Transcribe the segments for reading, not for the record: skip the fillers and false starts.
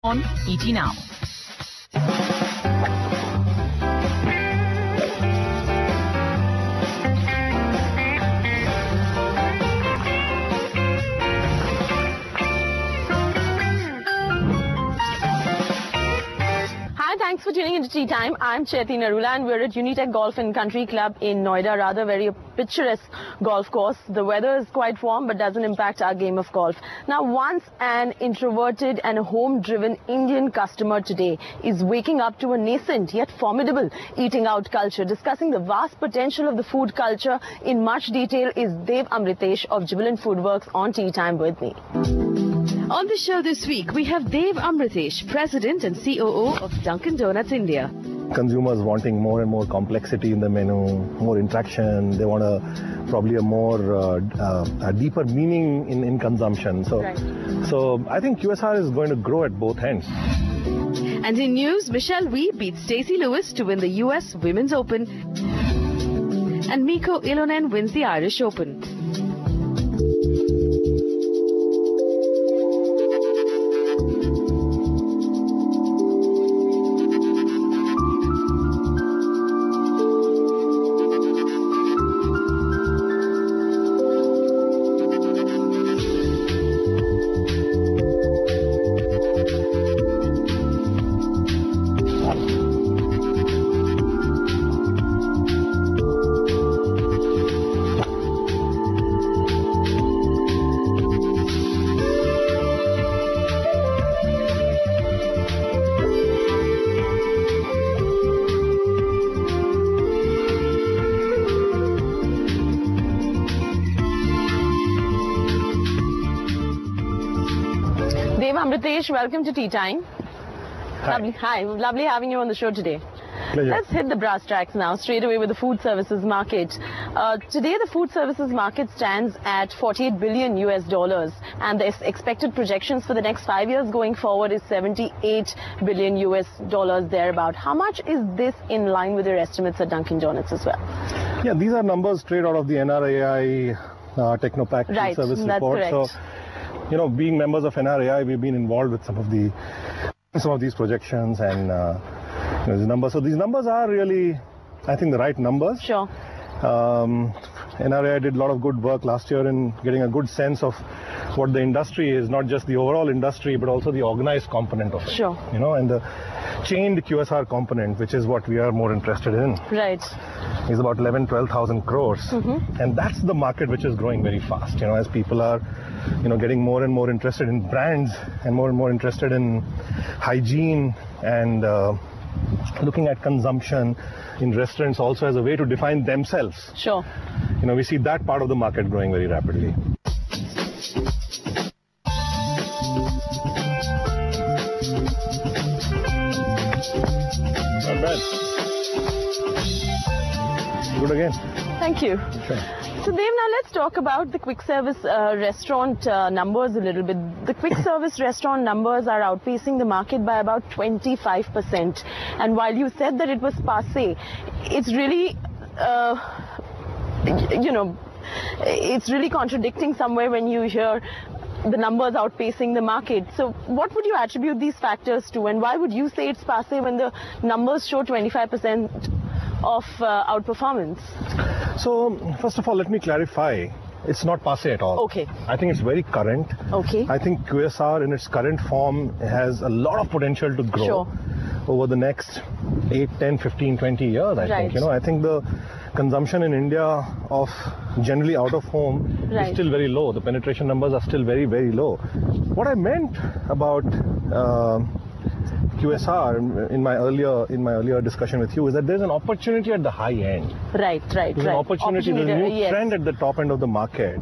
on ETNOW. Thanks for tuning into Tea Time. I'm Chaiti Narula and we're at Unitech Golf and Country Club in Noida, rather very picturesque golf course. The weather is quite warm but doesn't impact our game of golf. Now, once an introverted and home-driven Indian customer today is waking up to a nascent yet formidable eating out culture. Discussing the vast potential of the food culture in much detail is Dev Amritesh of Jubilant Foodworks on Tea Time with me. On the show this week, we have Dev Amritesh, President and COO of Dunkin Donuts India. Consumers wanting more and more complexity in the menu, more interaction. They want probably a more a deeper meaning in consumption. So I think QSR is going to grow at both ends. And in news, Michelle Wee beats Stacey Lewis to win the US Women's Open. And Mikko Ilonen wins the Irish Open. Dev Amritesh, welcome to Tea Time. Hi. Lovely having you on the show today. Pleasure. Let's hit the brass tacks now, straight away with the food services market. Today, the food services market stands at $48 billion US, and the expected projections for the next 5 years going forward is $78 billion US thereabout. How much is this in line with your estimates at Dunkin Donuts as well? Yeah, these are numbers straight out of the NRAI Technopack Food Service report. Correct. So, you know, being members of NRAI, we've been involved with some of these projections and these numbers. So these numbers are really, I think, the right numbers. Sure. NRAI did a lot of good work last year in getting a good sense of what the industry is, not just the overall industry, but also the organized component of it. Sure. You know, and the chained QSR component, which is what we are more interested in. Right. Is about 12,000 crores. And that's the market which is growing very fast, you know, as people are, you know, getting more and more interested in brands and more interested in hygiene and looking at consumption in restaurants also as a way to define themselves. Sure. You know, we see that part of the market growing very rapidly. Not bad. Good again. Thank you. Sure. So Dev, now let's talk about the quick service restaurant numbers a little bit. The quick service restaurant numbers are outpacing the market by about 25%. And while you said that it was passé, it's really, it's really contradicting somewhere when you hear the numbers outpacing the market. So what would you attribute these factors to, and why would you say it's passé when the numbers show 25% of outperformance? So, first of all, let me clarify. It's not passé at all. Okay. I think it's very current. Okay. I think QSR in its current form has a lot of potential to grow over the next 8, 10, 15, 20 years, I think. You know, I think the consumption in India of generally out of home is still very low. The penetration numbers are still very, very low. What I meant about QSR in my earlier discussion with you is that there's an opportunity at the high end. Right. There's an opportunity, there's a new trend at the top end of the market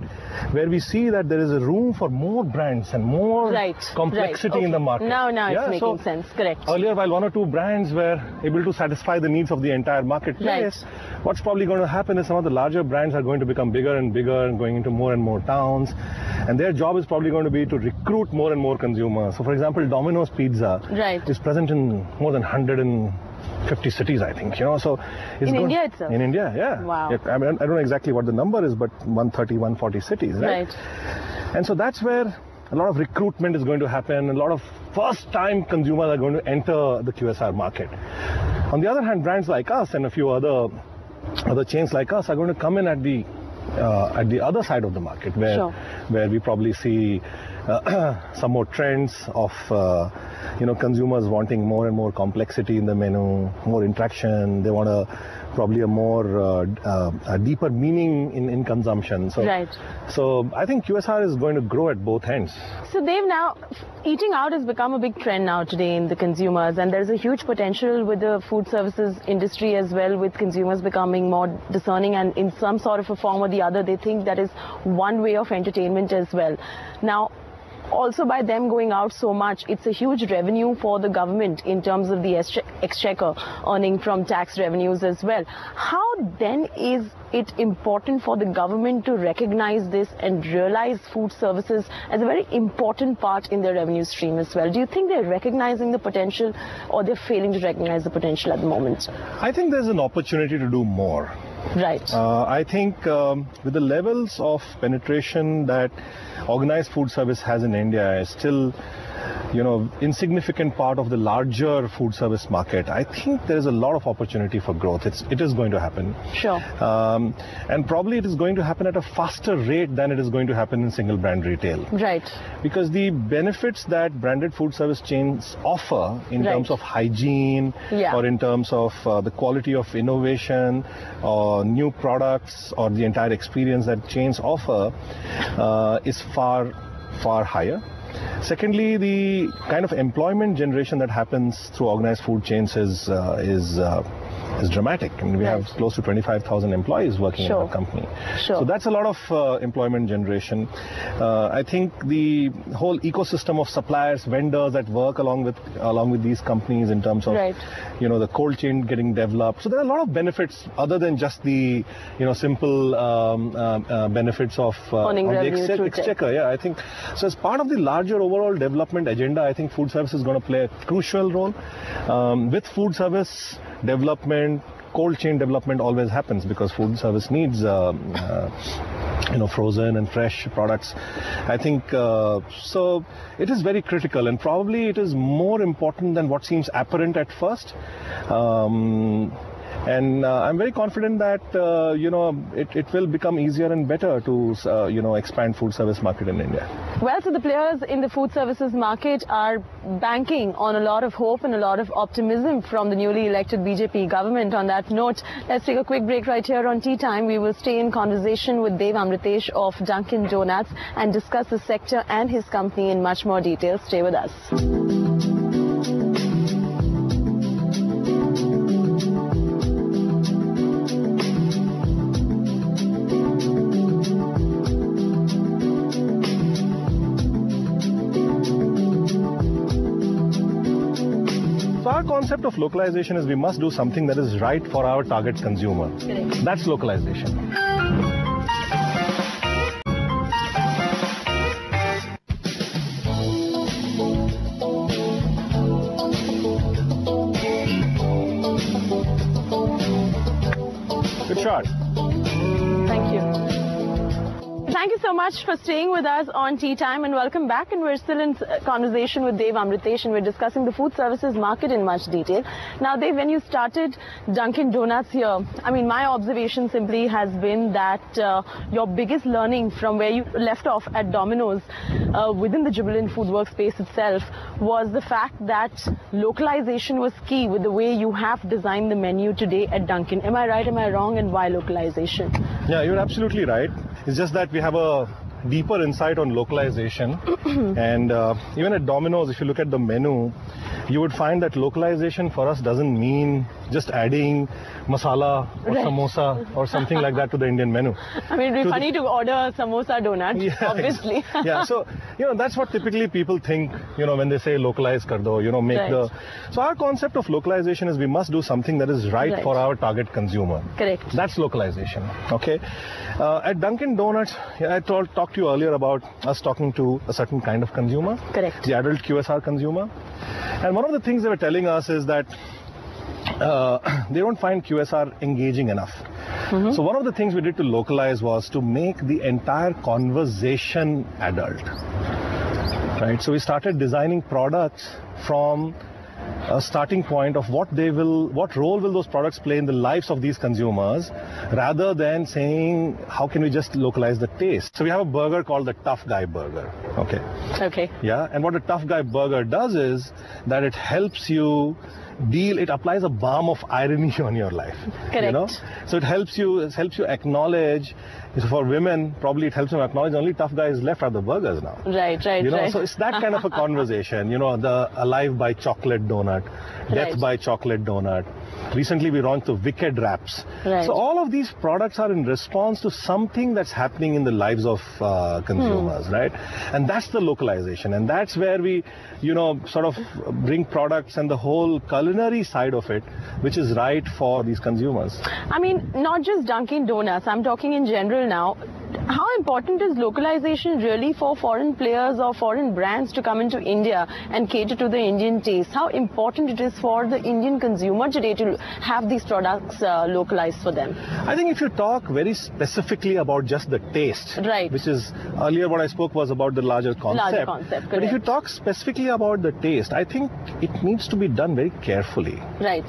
where we see that there is a room for more brands and more complexity in the market. Now it's making sense. Correct. Earlier, while one or two brands were able to satisfy the needs of the entire marketplace, what's probably going to happen is some of the larger brands are going to become bigger and bigger and going into more and more towns. And their job is probably going to be to recruit more and more consumers. So, for example, Domino's Pizza is present in more than 150 cities, I think. You know, so it's in India itself. In India, yeah. Wow. Yeah, I mean, I don't know exactly what the number is, but 130, 140 cities, right? Right. And so that's where a lot of recruitment is going to happen, a lot of first-time consumers are going to enter the QSR market. On the other hand, brands like us and a few other chains like us are going to come in at the other side of the market, where we probably see some more trends of consumers wanting more and more complexity in the menu, more interaction. They want probably a more a deeper meaning in consumption. So I think QSR is going to grow at both ends. So Dev, now eating out has become a big trend now today in the consumers, and there's a huge potential with the food services industry as well, with consumers becoming more discerning, and in some sort of a form or the other they think that is one way of entertainment as well. Now, also by them going out so much, it's a huge revenue for the government in terms of the exchequer earning from tax revenues as well. How then is it important for the government to recognize this and realize food services as a very important part in their revenue stream as well? Do you think they're recognizing the potential, or they're failing to recognize the potential at the moment? I think there's an opportunity to do more. Right. I think with the levels of penetration that organized food service has in India, is still insignificant part of the larger food service market. I think there is a lot of opportunity for growth. It is going to happen. Sure. And probably it is going to happen at a faster rate than it is going to happen in single brand retail. Right. Because the benefits that branded food service chains offer in terms of hygiene, or in terms of the quality of innovation, or new products, or the entire experience that chains offer is far, far higher. Secondly, the kind of employment generation that happens through organized food chains is dramatic. I mean, we have close to 25,000 employees working in our company. So that's a lot of employment generation. I think the whole ecosystem of suppliers, vendors that work along with these companies in terms of the cold chain getting developed. So there are a lot of benefits other than just the simple benefits of the exchequer. Yeah, I think so. As part of the larger overall development agenda, I think food service is going to play a crucial role. With food service development, cold chain development always happens, because food service needs frozen and fresh products. I think so it is very critical, and probably it is more important than what seems apparent at first. And I'm very confident that it will become easier and better to expand food service market in India. Well, so the players in the food services market are banking on a lot of hope and a lot of optimism from the newly elected BJP government. On that note, let's take a quick break right here on Tea Time. We will stay in conversation with Dev Amritesh of Dunkin Donuts and discuss the sector and his company in much more detail. Stay with us. So our concept of localization is we must do something that is right for our target consumer. Correct. That's localization. Good shot. Thank you. Thank you so much for staying with us on Tea Time, and welcome back. And we're still in conversation with Dev Amritesh, and we're discussing the food services market in much detail. Now, Dev, when you started Dunkin Donuts here, I mean, my observation simply has been that your biggest learning from where you left off at Domino's within the Jubilant Food Workspace itself was the fact that localization was key with the way you have designed the menu today at Dunkin. Am I right? Am I wrong? And why localization? Yeah, you're absolutely right. It's just that we have a deeper insight on localization. And even at Domino's, if you look at the menu, you would find that localization for us doesn't mean just adding masala or samosa or something like that to the Indian menu. I mean, it'd be funny to order samosa donut, obviously. Yeah, so, that's what typically people think, when they say localize kar do, make the... So our concept of localization is we must do something that is right for our target consumer. Correct. That's localization, okay? At Dunkin Donuts, I talked to you earlier about us talking to a certain kind of consumer. Correct. The adult QSR consumer. And one of the things they were telling us is that they don't find QSR engaging enough. So one of the things we did to localize was to make the entire conversation adult. right? So we started designing products from a starting point of what role will those products play in the lives of these consumers, rather than saying how can we just localize the taste. So we have a burger called the Tough Guy Burger. Okay. Yeah, and what a Tough Guy Burger does is that it helps you it applies a balm of irony on your life. Correct. You know? So it helps you acknowledge. So for women, probably it helps them acknowledge only tough guys left are the burgers now. Right. So it's that kind of a conversation. The Alive by Chocolate Donut, Death by Chocolate Donut. Recently we launched the Wicked Wraps. Right. So all of these products are in response to something that's happening in the lives of consumers, right? And that's the localization, and that's where we, sort of bring products and the whole culinary side of it, which is right for these consumers. I mean, not just Dunkin' Donuts, I'm talking in general now. How important is localization really for foreign players or foreign brands to come into India and cater to the Indian taste? How important it is for the Indian consumer today to have these products localized for them? I think if you talk very specifically about just the taste, right, which is earlier what I spoke was about the larger concept. But if you talk specifically about the taste, I think it needs to be done very carefully. Right.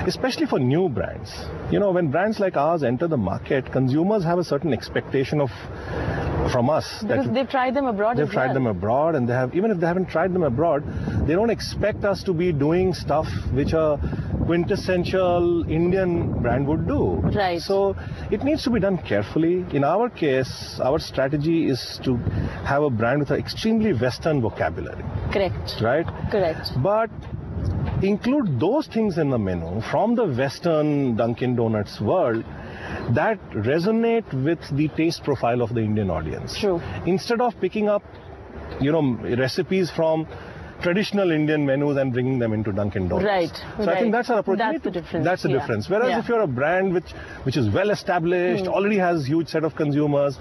Especially for new brands. When brands like ours enter the market, consumers have a certain expectation from us. Because they've tried them abroad. They've tried them abroad, and even if they haven't tried them abroad, they don't expect us to be doing stuff which a quintessential Indian brand would do. Right. So it needs to be done carefully. In our case, our strategy is to have a brand with an extremely Western vocabulary. Correct. Right? Correct. But include those things in the menu from the Western Dunkin' Donuts world that resonate with the taste profile of the Indian audience. True. Instead of picking up, recipes from traditional Indian menus and bringing them into Dunkin' Donuts. Right. So I think that's our approach. That's the difference. That's the difference. Whereas if you're a brand which is well established, already has huge set of consumers,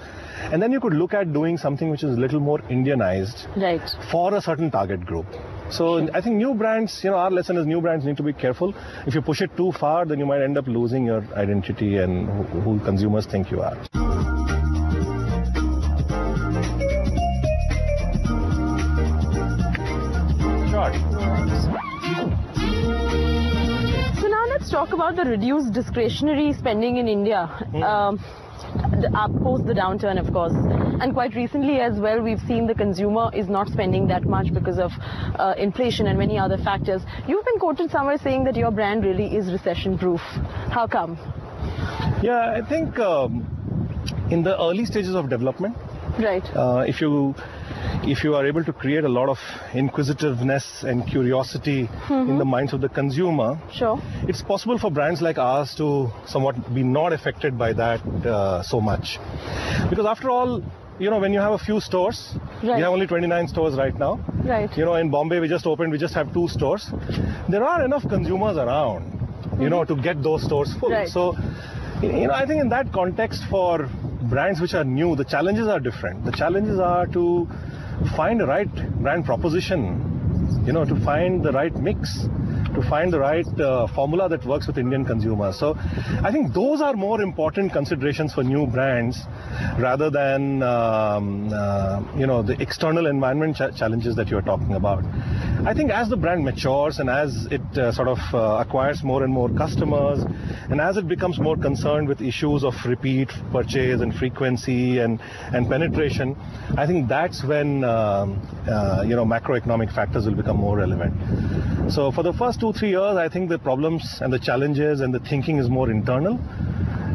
and then you could look at doing something which is a little more Indianized, right, for a certain target group. So I think new brands, our lesson is new brands need to be careful. If you push it too far, then you might end up losing your identity and who consumers think you are. Sure. So now let's talk about the reduced discretionary spending in India. Post the downturn, of course, and quite recently as well, we've seen the consumer is not spending that much because of inflation and many other factors. You've been quoted somewhere saying that your brand really is recession-proof. How come? Yeah, I think in the early stages of development, right, if you are able to create a lot of inquisitiveness and curiosity in the minds of the consumer, sure, it's possible for brands like ours to somewhat be not affected by that so much. Because after all, when you have a few stores, we have only 29 stores right now. Right. In Bombay, we just have 2 stores. There are enough consumers around, to get those stores full. Right. So, I think in that context, for brands which are new, the challenges are different. The challenges are to find the right brand proposition, to find the right mix, to find the right formula that works with Indian consumers. So I think those are more important considerations for new brands rather than, the external environment challenges that you're talking about. I think as the brand matures and as it acquires more and more customers, and as it becomes more concerned with issues of repeat purchase and frequency and penetration, I think that's when macroeconomic factors will become more relevant. So for the first 2-3 years, I think the problems and the challenges and the thinking is more internal.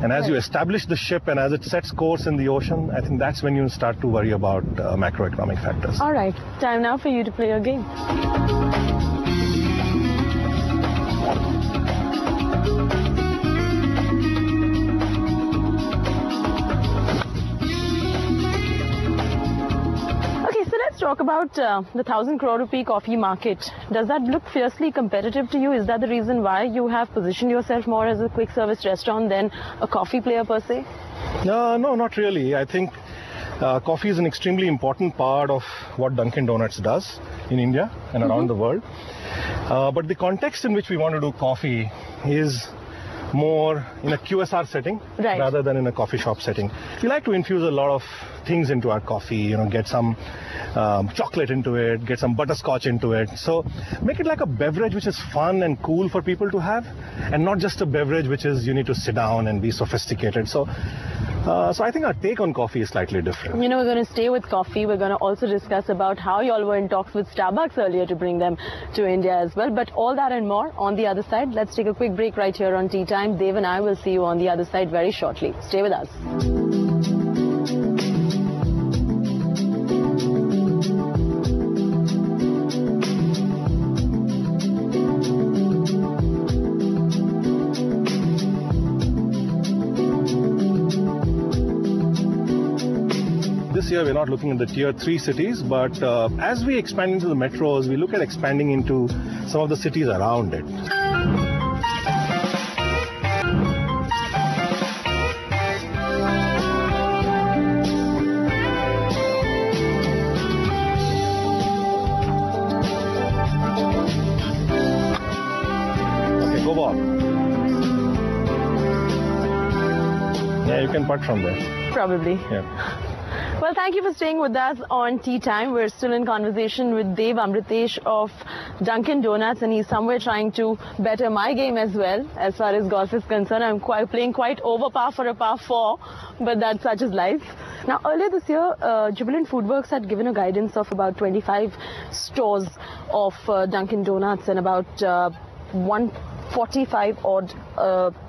And as you establish the ship and as it sets course in the ocean, I think that's when you start to worry about macroeconomic factors. All right, time now for you to play your game. Talk about the 1,000 crore rupee coffee market. Does that look fiercely competitive to you? Is that the reason why you have positioned yourself more as a quick service restaurant than a coffee player per se? No, not really. I think coffee is an extremely important part of what Dunkin' Donuts does in India and around the world. But the context in which we want to do coffee is more in a QSR setting rather than in a coffee shop setting. We like to infuse a lot of things into our coffee, get some chocolate into it, get some butterscotch into it. So make it like a beverage which is fun and cool for people to have, and not just a beverage which is you need to sit down and be sophisticated. So I think our take on coffee is slightly different. We're going to stay with coffee. We're going to also discuss about how you all were in talks with Starbucks earlier to bring them to India as well. But all that and more on the other side. Let's take a quick break right here on Tea Time. Dave and I will see you on the other side very shortly. Stay with us. This year we're not looking at the tier 3 cities, but as we expand into the metros, we look at expanding into some of the cities around it. Okay, go ball. Yeah, you can putt from there. Probably. Yeah. Well, thank you for staying with us on Tea Time. We're still in conversation with Dave Amritesh of Dunkin Donuts, and he's somewhere trying to better my game as well, as far as golf is concerned. I'm playing quite over par for a par 4, but that's such is life. Now, earlier this year, Jubilant Foodworks had given a guidance of about 25 stores of Dunkin Donuts and about 145 odd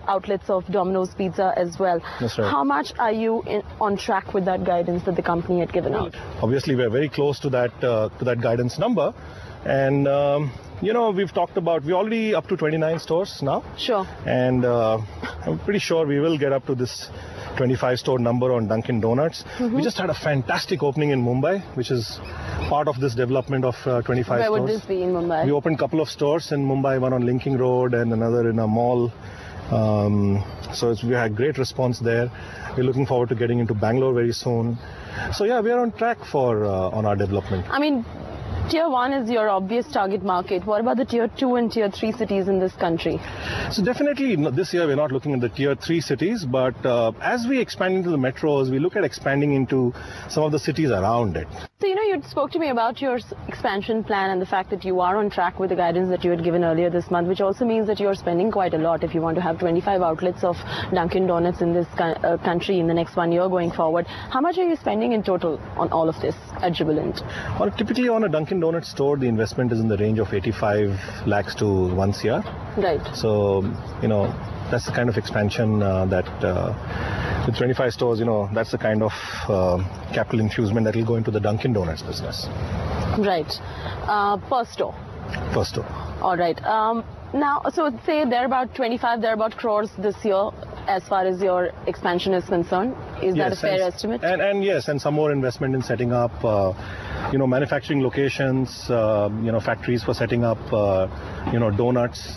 outlets of Domino's Pizza as well. That's right. How much are you on track with that guidance that the company had given out? Obviously, we're very close to that guidance number, and we've talked about we're already up to 29 stores now. Sure. And I'm pretty sure we will get up to this 25 store number on Dunkin Donuts. We just had a fantastic opening in Mumbai, which is part of this development of 25 stores. Where would this be in Mumbai? We opened a couple of stores in Mumbai, one on Linking Road and another in a mall. So we had great response there. We're looking forward to getting into Bangalore very soon. So yeah, we are on track for on our development. I mean, Tier 1 is your obvious target market. What about the Tier 2 and Tier 3 cities in this country? So definitely this year we're not looking at the Tier 3 cities, but as we expand into the metros, we look at expanding into some of the cities around it. So, you spoke to me about your expansion plan and the fact that you are on track with the guidance that you had given earlier this month, which also means that you're spending quite a lot if you want to have 25 outlets of Dunkin Donuts in this country in the next 1 year going forward. How much are you spending in total on all of this at Jubilant? Well, typically on a Dunkin Donuts store, the investment is in the range of 85 lakhs to 1 crore. Right. So, that's the kind of expansion that with 25 stores, that's the kind of capital infusement that will go into the Dunkin Donuts business. Right. Per store? Per store. All right. Now, so say there are about 25, there are about crores this year as far as your expansion is concerned. Is that a fair estimate? And yes, and some more investment in setting up, manufacturing locations, factories for setting up, donuts.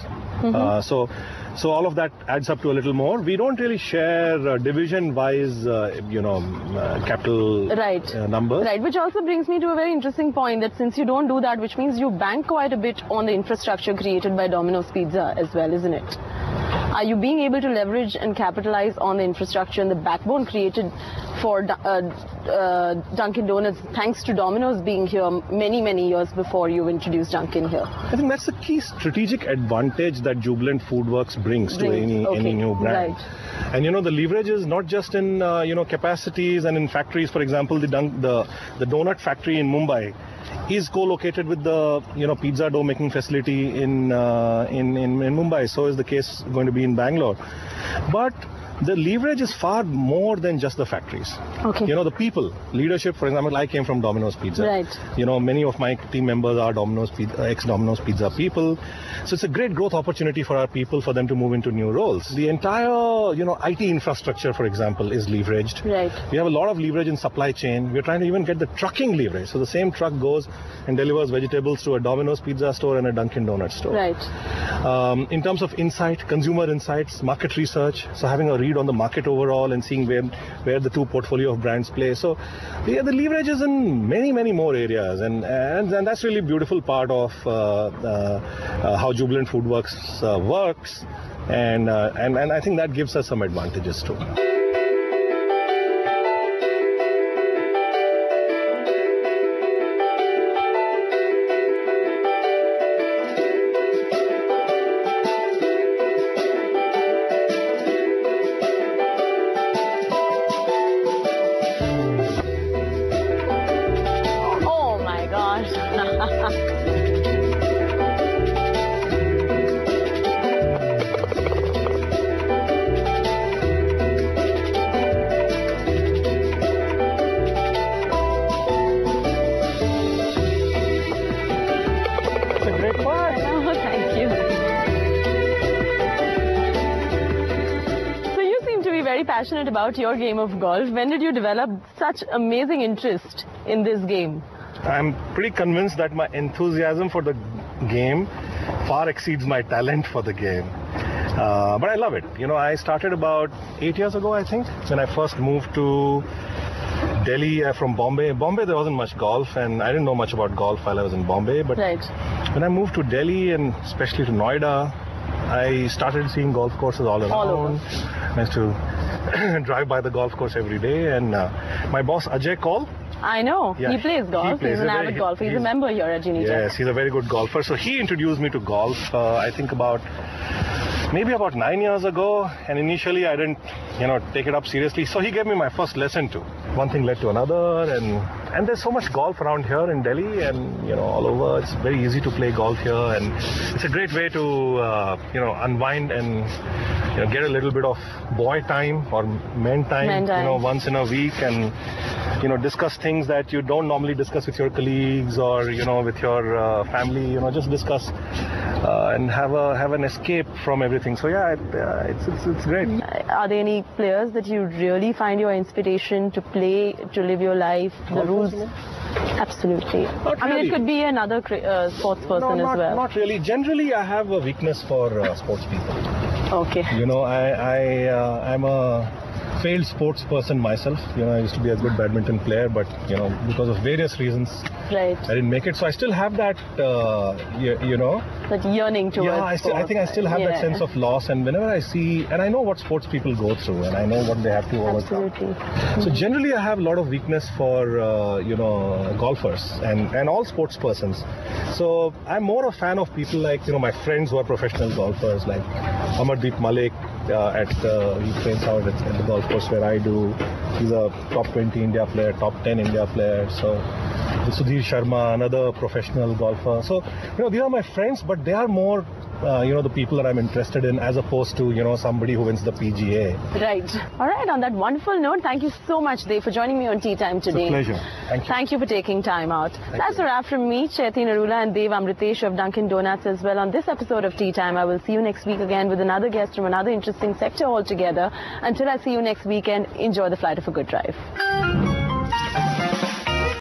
So all of that adds up to a little more. We don't really share division-wise, capital numbers. Right, which also brings me to a very interesting point that since you don't do that, which means you bank quite a bit on the infrastructure created by Domino's Pizza as well, isn't it? Are you being able to leverage and capitalize on the infrastructure and the backbone created for Dunkin Donuts thanks to Domino's being here many, many years before you introduced Dunkin here? I think that's the key strategic advantage that Jubilant Foodworks brings to any new brand. Right. And the leverage is not just in capacities and in factories. For example, the donut factory in Mumbai is co-located with the pizza dough making facility in Mumbai. So is the case going to be in Bangalore. But the leverage is far more than just the factories. Okay. The people, leadership, for example, I came from Domino's Pizza. Right. Many of my team members are ex-Domino's Pizza people. So it's a great growth opportunity for our people for them to move into new roles. The entire, IT infrastructure, for example, is leveraged. Right. We have a lot of leverage in supply chain. We're trying to even get the trucking leverage. So the same truck goes and delivers vegetables to a Domino's Pizza store and a Dunkin Donuts store. Right. In terms of insight, consumer insights, market research, so having a read on the market overall and seeing where the two portfolio of brands play. So yeah, the leverage is in many more areas, and that's really beautiful part of how Jubilant FoodWorks works, and I think that gives us some advantages too. Passionate about your game of golf. When did you develop such amazing interest in this game? I'm pretty convinced that my enthusiasm for the game far exceeds my talent for the game. But I love it. You know, I started about 8 years ago, I think, when I first moved to Delhi from Bombay. Bombay, there wasn't much golf, and I didn't know much about golf while I was in Bombay. But when I moved to Delhi, and especially to Noida, I started seeing golf courses all around. I used to drive by the golf course every day, and my boss Ajay Kaul. I know, he plays golf. He's an avid golfer. He's a member here at Unitech. Yes, he's a very good golfer. So he introduced me to golf, I think maybe about 9 years ago, and initially I didn't, take it up seriously. So he gave me my first lesson too. One thing led to another, and there's so much golf around here in Delhi and all over. It's very easy to play golf here, and it's a great way to unwind and get a little bit of boy time or men time, once in a week, and discuss things that you don't normally discuss with your colleagues or with your family. Just discuss and have an escape from everything. So yeah, it's great. Are there any players that you really find your inspiration to play, to live your life? The rules? Absolutely. I mean, it could be another sports person as well. Not really. Generally, I have a weakness for sports people. Okay. I'm a failed sports person myself. I used to be a good badminton player, but because of various reasons, I didn't make it. So I still have that, that yearning towards. Yeah, I think I still have that sense of loss. And whenever I see, and I know what sports people go through, and I know what they have to overcome. Absolutely. So generally, I have a lot of weakness for golfers and all sports persons. So I'm more a fan of people like my friends who are professional golfers, like Amardeep Malik. He trains out at the golf course where I do. He's a top 20 India player, top 10 India player. So Sudhir Sharma, another professional golfer. So these are my friends, but they are more the people that I'm interested in, as opposed to somebody who wins the PGA. Right. All right. On that wonderful note, thank you so much, Dev, for joining me on Tea Time today. It's a pleasure. Thank you. Thank you for taking time out. That's a wrap from me, Chaiti Narula, and Dev Amritesh of Dunkin Donuts as well on this episode of Tea Time. I will see you next week again with another guest from another interesting sector altogether. Until I see you next weekend, enjoy the flight of a good drive.